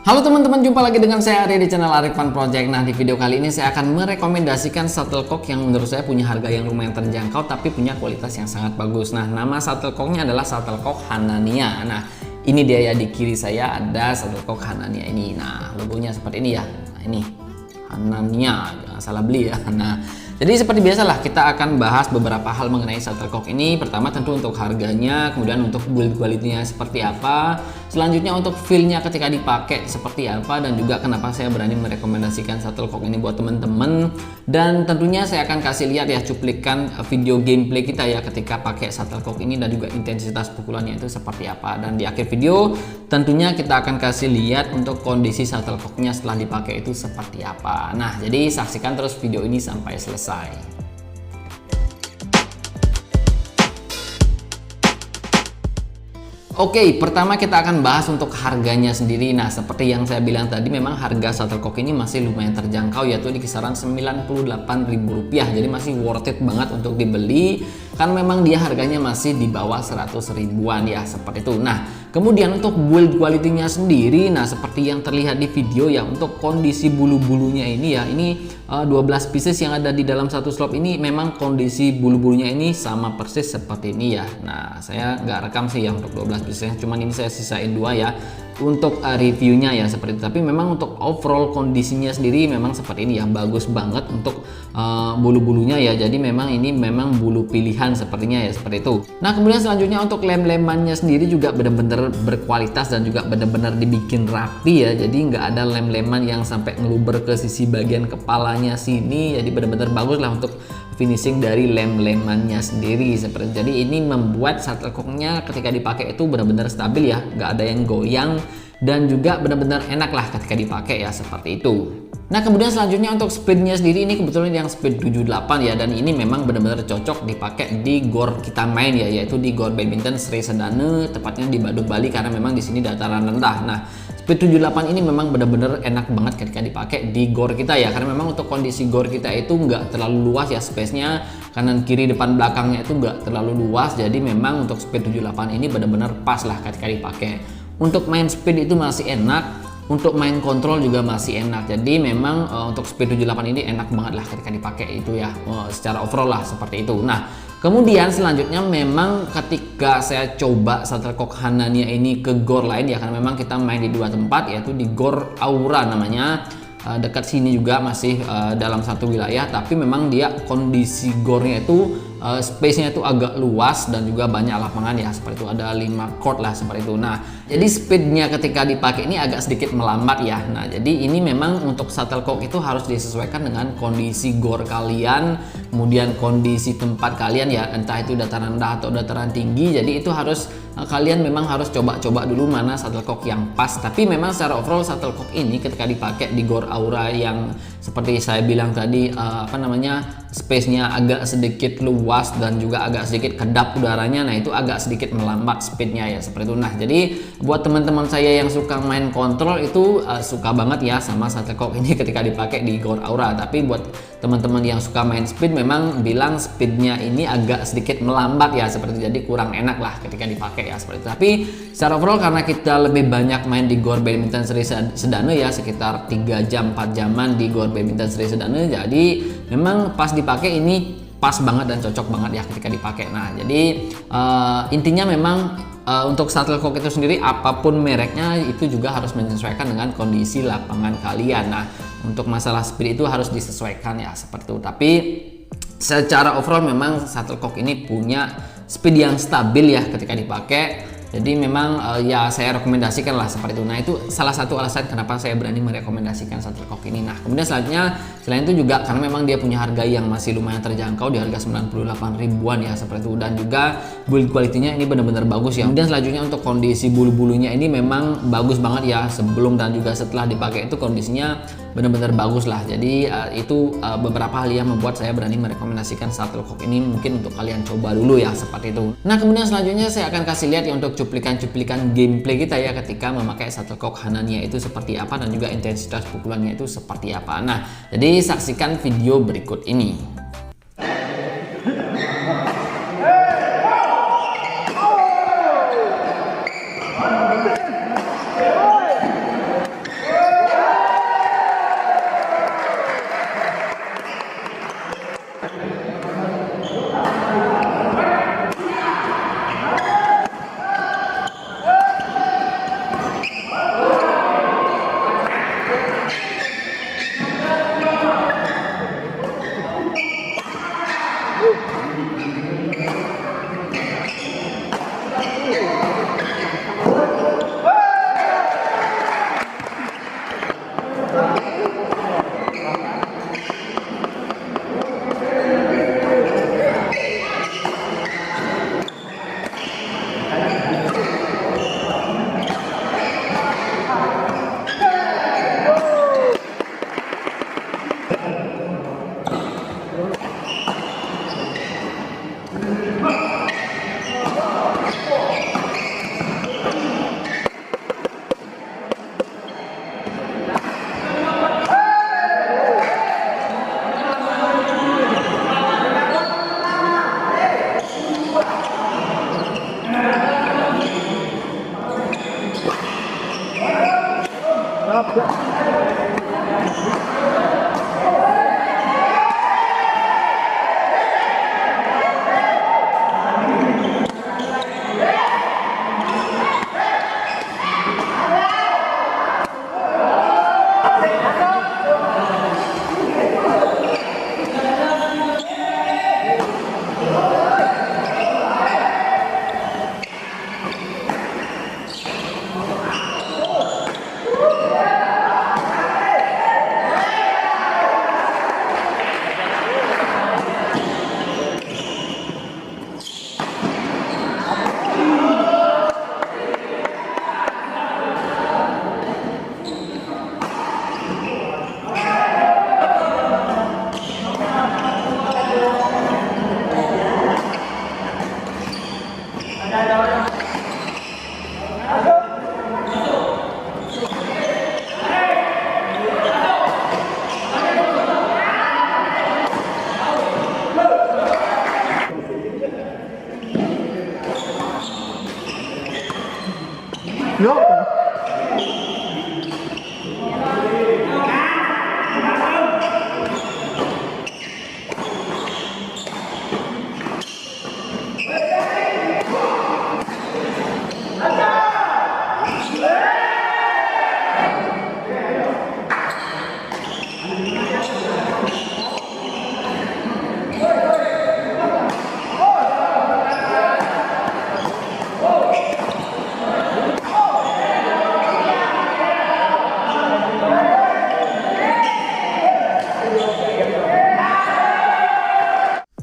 Halo teman-teman, jumpa lagi dengan saya Arya di channel Arik Fun Project. Nah, di video kali ini saya akan merekomendasikan shuttlecock yang menurut saya punya harga yang lumayan terjangkau tapi punya kualitas yang sangat bagus. Nah, nama shuttlecocknya adalah shuttlecock Hanania. Nah, ini dia ya, di kiri saya ada shuttlecock Hanania ini. Nah, logonya seperti ini ya. Nah, ini Hanania, jangan salah beli ya. Nah, jadi seperti biasalah kita akan bahas beberapa hal mengenai shuttlecock ini. Pertama tentu untuk harganya, kemudian untuk build quality-nya seperti apa, selanjutnya untuk feel-nya ketika dipakai seperti apa, dan juga kenapa saya berani merekomendasikan shuttlecock ini buat teman-teman. Dan tentunya saya akan kasih lihat ya cuplikan video gameplay kita ya ketika pakai shuttlecock ini, dan juga intensitas pukulannya itu seperti apa. Dan di akhir video tentunya kita akan kasih lihat untuk kondisi shuttlecocknya setelah dipakai itu seperti apa. Nah, jadi saksikan terus video ini sampai selesai. Oke, pertama kita akan bahas untuk harganya sendiri. Nah, seperti yang saya bilang tadi, memang harga shuttlecock ini masih lumayan terjangkau, yaitu di kisaran Rp98.000. Jadi masih worth it banget untuk dibeli, kan memang dia harganya masih di bawah 100 ribuan ya, seperti itu. Nah, kemudian untuk build quality-nya sendiri, nah seperti yang terlihat di video ya, untuk kondisi bulu-bulunya ini ya, ini 12 pieces yang ada di dalam satu slot ini memang kondisi bulu-bulunya ini sama persis seperti ini ya. Nah, saya nggak rekam sih ya untuk 12 piecesnya, cuman ini saya sisain dua ya untuk reviewnya ya seperti itu. Tapi memang untuk overall kondisinya sendiri memang seperti ini ya, bagus banget untuk bulu-bulunya ya. Jadi memang ini memang bulu pilihan sepertinya ya, seperti itu. Nah, kemudian selanjutnya untuk lem-lemannya sendiri juga benar-benar berkualitas dan juga benar-benar dibikin rapi ya. Jadi nggak ada lem-leman yang sampai ngeluber ke sisi bagian kepalanya sini. Jadi benar-benar bagus lah untuk finishing dari lem-lemannya sendiri seperti itu. Jadi ini membuat shuttlecocknya ketika dipakai itu benar-benar stabil ya, nggak ada yang goyang, dan juga benar-benar enak lah ketika dipakai ya, seperti itu. Nah, kemudian selanjutnya untuk speednya sendiri, ini kebetulan yang speed 78 ya, dan ini memang benar-benar cocok dipakai di gor kita main ya, yaitu di gor badminton Sri Sedane, tepatnya di Badung, Bali, karena memang di sini dataran rendah. Nah, speed 78 ini memang benar-benar enak banget ketika dipakai di gor kita ya, karena memang untuk kondisi gor kita itu nggak terlalu luas ya, space-nya kanan kiri depan belakangnya itu nggak terlalu luas. Jadi memang untuk speed 78 ini benar-benar pas lah ketika dipakai. Untuk main speed itu masih enak, untuk main kontrol juga masih enak. Jadi memang untuk speed 78 ini enak banget lah ketika dipakai itu ya, secara overall lah seperti itu. Nah, kemudian selanjutnya memang ketika saya coba shuttlecock Hanania ini ke gor lain ya, karena memang kita main di dua tempat, yaitu di gor Aura namanya, dekat sini juga masih dalam satu wilayah, tapi memang dia kondisi gornya itu space-nya itu agak luas dan juga banyak lapangan ya, seperti itu, ada 5 court lah seperti itu. Nah, jadi speednya ketika dipakai ini agak sedikit melambat ya. Nah, jadi ini memang untuk shuttlecock itu harus disesuaikan dengan kondisi gor kalian, kemudian kondisi tempat kalian ya, entah itu dataran rendah atau dataran tinggi. Jadi itu harus kalian memang harus coba-coba dulu mana shuttlecock yang pas. Tapi memang secara overall shuttlecock ini ketika dipakai di gor Aura yang seperti saya bilang tadi, space-nya agak sedikit luas dan juga agak sedikit kedap udaranya, nah itu agak sedikit melambat speednya ya, seperti itu. Nah, jadi buat teman-teman saya yang suka main kontrol itu suka banget ya sama shuttlecock ini ketika dipakai di gor Aura. Tapi buat teman-teman yang suka main speed memang bilang speednya ini agak sedikit melambat ya, seperti itu. Jadi kurang enak lah ketika dipakai ya, seperti itu. Tapi secara overall karena kita lebih banyak main di gor badminton Sri Sedane ya, sekitar 3 jam 4 jaman di gor badminton Sri Sedane, jadi memang pas dipakai ini pas banget dan cocok banget ya ketika dipakai. Nah, jadi intinya memang untuk shuttlecock itu sendiri apapun mereknya itu juga harus menyesuaikan dengan kondisi lapangan kalian. Nah, untuk masalah speed itu harus disesuaikan ya, seperti itu. Tapi secara overall memang shuttlecock ini punya speed yang stabil ya ketika dipakai. Jadi memang ya saya rekomendasikan lah seperti itu. Nah, itu salah satu alasan kenapa saya berani merekomendasikan shuttlecock ini. Nah, kemudian selanjutnya selain itu juga karena memang dia punya harga yang masih lumayan terjangkau di harga 98 ribuan ya, seperti itu. Dan juga build quality-nya ini benar-benar bagus ya. Kemudian selanjutnya untuk kondisi bulu-bulunya ini memang bagus banget ya, sebelum dan juga setelah dipakai itu kondisinya benar-benar bagus lah. Jadi itu beberapa hal yang membuat saya berani merekomendasikan shuttlecock ini, mungkin untuk kalian coba dulu ya, seperti itu. Nah, kemudian selanjutnya saya akan kasih lihat ya untuk cuplikan-cuplikan gameplay kita ya ketika memakai shuttlecock Hanania itu seperti apa, dan juga intensitas pukulannya itu seperti apa. Nah, jadi saksikan video berikut ini.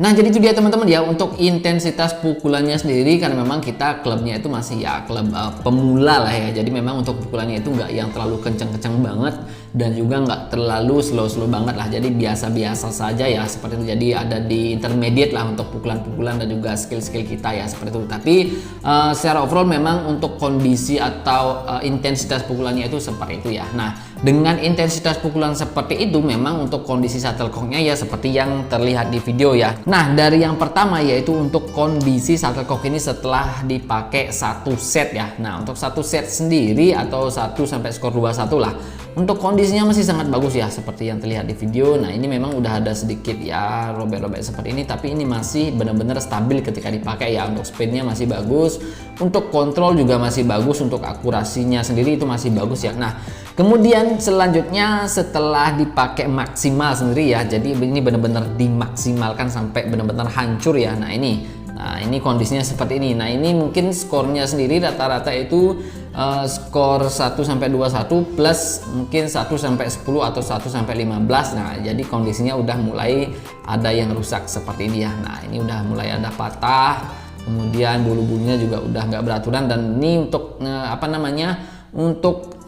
Nah, jadi itu dia teman-teman ya untuk intensitas pukulannya sendiri, karena memang kita klubnya itu masih ya klub pemula lah ya. Jadi memang untuk pukulannya itu nggak yang terlalu kenceng-kenceng banget dan juga nggak terlalu slow-slow banget lah. Jadi biasa-biasa saja ya seperti itu. Jadi ada di intermediate lah untuk pukulan-pukulan dan juga skill-skill kita ya seperti itu. Tapi secara overall memang untuk kondisi atau intensitas pukulannya itu seperti itu ya. Nah, dengan intensitas pukulan seperti itu memang untuk kondisi shuttlecocknya ya seperti yang terlihat di video ya. Nah, dari yang pertama yaitu untuk kondisi shuttlecock ini setelah dipakai satu set ya. Nah, untuk satu set sendiri atau 1 sampai skor 2-1 lah. Untuk kondisinya masih sangat bagus ya seperti yang terlihat di video. Nah, ini memang udah ada sedikit ya robek-robek seperti ini, tapi ini masih benar-benar stabil ketika dipakai ya. Untuk speednya masih bagus, untuk kontrol juga masih bagus, untuk akurasinya sendiri itu masih bagus ya. Nah, kemudian selanjutnya setelah dipakai maksimal sendiri ya, jadi ini benar-benar dimaksimalkan sampai benar-benar hancur ya. Nah, ini kondisinya seperti ini. Nah, ini mungkin skornya sendiri rata-rata itu skor 1 sampai 21 plus mungkin 1 sampai 10 atau 1 sampai 15. Nah, jadi kondisinya udah mulai ada yang rusak seperti ini ya. Nah, ini udah mulai ada patah, kemudian bulu-bulunya juga udah nggak beraturan, dan ini untuk untuk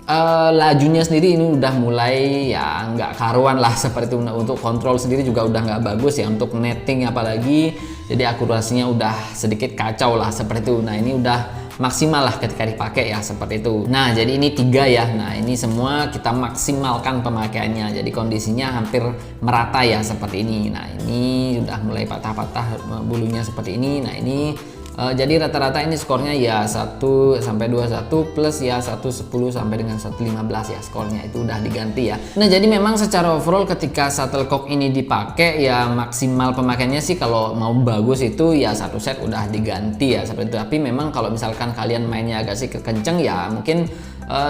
lajunya sendiri ini udah mulai ya nggak karuan lah seperti itu. Untuk kontrol sendiri juga udah nggak bagus ya, untuk netting apalagi, jadi akurasinya udah sedikit kacau lah seperti itu. Nah, ini udah maksimal lah ketika dipakai ya seperti itu. Nah, jadi ini 3 ya. Nah, ini semua kita maksimalkan pemakaiannya, jadi kondisinya hampir merata ya seperti ini. Nah, ini udah mulai patah-patah bulunya seperti ini. Nah, ini jadi rata-rata ini skornya ya 1 sampai 21 plus ya 110 sampai dengan 115 ya skornya, itu udah diganti ya. Nah, jadi memang secara overall ketika shuttlecock ini dipakai ya maksimal pemakaiannya sih kalau mau bagus itu ya 1 set udah diganti ya seperti itu. Tapi memang kalau misalkan kalian mainnya agak sih kenceng ya mungkin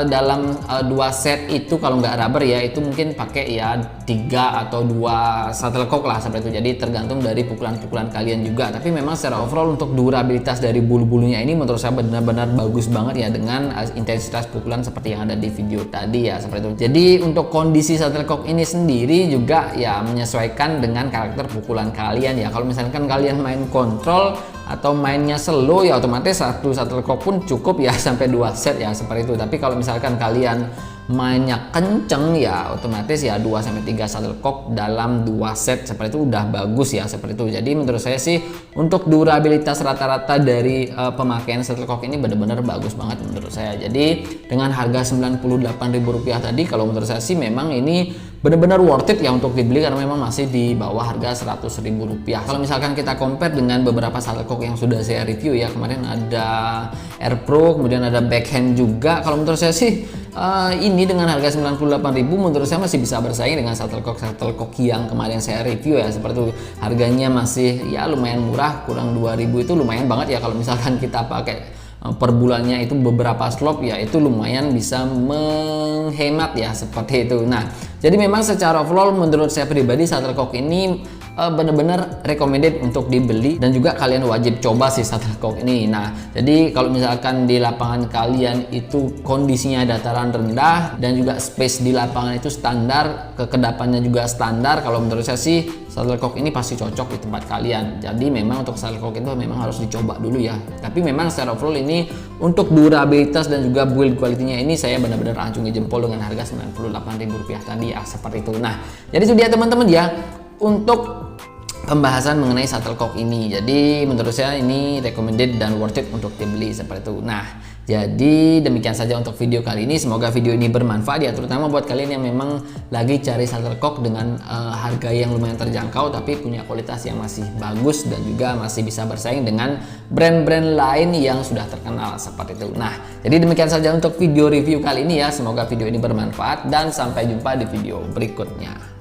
dalam 2 set itu kalau nggak rubber ya itu mungkin pakai ya 3 atau 2 shuttlecock lah seperti itu. Jadi tergantung dari pukulan-pukulan kalian juga. Tapi memang secara overall untuk durabilitas dari bulu-bulunya ini menurut saya benar-benar bagus banget ya dengan intensitas pukulan seperti yang ada di video tadi ya seperti itu. Jadi untuk kondisi shuttlecock ini sendiri juga ya menyesuaikan dengan karakter pukulan kalian ya. Kalau misalkan kalian main kontrol atau mainnya slow ya otomatis 1 shuttlecock pun cukup ya sampai 2 set ya seperti itu. Tapi kalau misalkan kalian mainnya kenceng ya otomatis ya 2 sampai 3 shuttlecock dalam 2 set seperti itu udah bagus ya seperti itu. Jadi menurut saya sih untuk durabilitas rata-rata dari pemakaian shuttlecock ini benar-benar bagus banget menurut saya. Jadi dengan harga Rp98.000 tadi kalau menurut saya sih memang ini benar-benar worth it ya untuk dibeli karena memang masih di bawah harga Rp100.000. Kalau misalkan kita compare dengan beberapa shuttlecock yang sudah saya review ya, kemarin ada Air Pro, kemudian ada backhand juga. Kalau menurut saya sih ini dengan harga 98.000 menurut saya masih bisa bersaing dengan shuttlecock yang kemarin saya review ya. Seperti itu, harganya masih ya lumayan murah, kurang 2.000 itu lumayan banget ya kalau misalkan kita pakai per bulannya itu beberapa slot, ya itu lumayan bisa menghemat ya, seperti itu. Nah, jadi memang secara overall menurut saya pribadi shuttlecock ini benar-benar recommended untuk dibeli, dan juga kalian wajib coba sih shuttlecock ini. Nah, jadi kalau misalkan di lapangan kalian itu kondisinya dataran rendah dan juga space di lapangan itu standar, kekedapannya juga standar, kalau menurut saya sih shuttlecock ini pasti cocok di tempat kalian. Jadi memang untuk shuttlecock itu memang harus dicoba dulu ya. Tapi memang secara overall ini untuk durabilitas dan juga build quality-nya ini saya benar-benar acungi jempol dengan harga Rp98.000 tadi ya, seperti itu. Nah, jadi itu dia teman-teman ya untuk pembahasan mengenai shuttlecock ini. Jadi menurut saya ini recommended dan worth it untuk dibeli, seperti itu. Nah, jadi demikian saja untuk video kali ini. Semoga video ini bermanfaat ya, terutama buat kalian yang memang lagi cari shuttlecock dengan harga yang lumayan terjangkau tapi punya kualitas yang masih bagus dan juga masih bisa bersaing dengan brand-brand lain yang sudah terkenal, seperti itu. Nah, jadi demikian saja untuk video review kali ini ya. Semoga video ini bermanfaat dan sampai jumpa di video berikutnya.